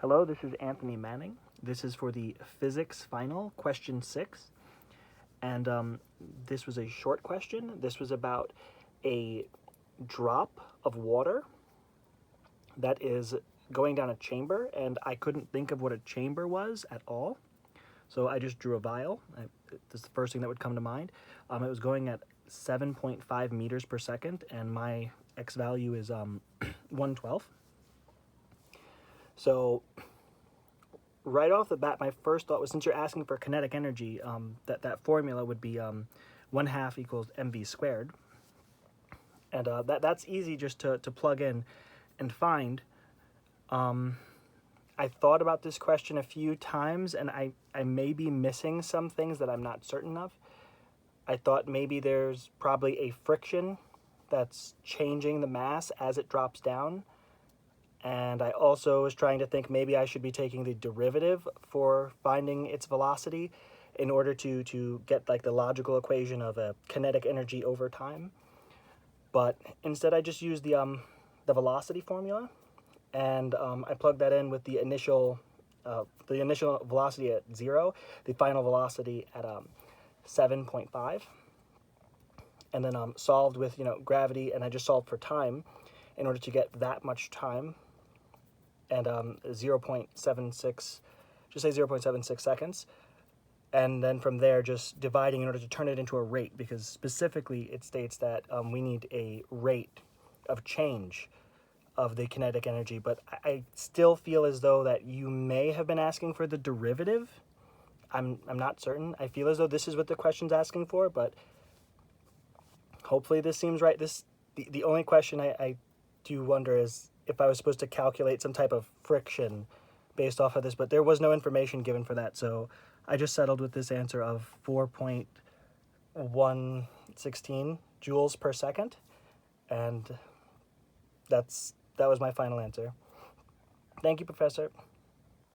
Hello, this is Anthony Manning. This is for the physics final, question 6. And this was a short question. This was about a drop of water that is going down a chamber, and I couldn't think of what a chamber was at all. So I just drew a vial. This is the first thing that would come to mind. It was going at 7.5 meters per second, and my x value is 1/12. So right off the bat, my first thought was, since you're asking for kinetic energy, that formula would be 1/2 equals mv squared. And that's easy just to plug in and find. I thought about this question a few times, and I may be missing some things that I'm not certain of. I thought maybe there's probably a friction that's changing the mass as it drops down. And I also was trying to think maybe I should be taking the derivative for finding its velocity in order to get like the logical equation of a kinetic energy over time. But instead I just used the velocity formula, and I plugged that in with the initial velocity at 0, the final velocity at 7.5, and then solved with gravity, and I just solved for time in order to get that much time, and 0.76, just say 0.76 seconds. And then from there, just dividing in order to turn it into a rate, because specifically it states that we need a rate of change of the kinetic energy. But I still feel as though that you may have been asking for the derivative. I'm not certain. I feel as though this is what the question's asking for, but hopefully this seems right. The only question I do wonder is if I was supposed to calculate some type of friction based off of this, but there was no information given for that, so I just settled with this answer of 4.116 joules per second, and that was my final answer. Thank you, Professor.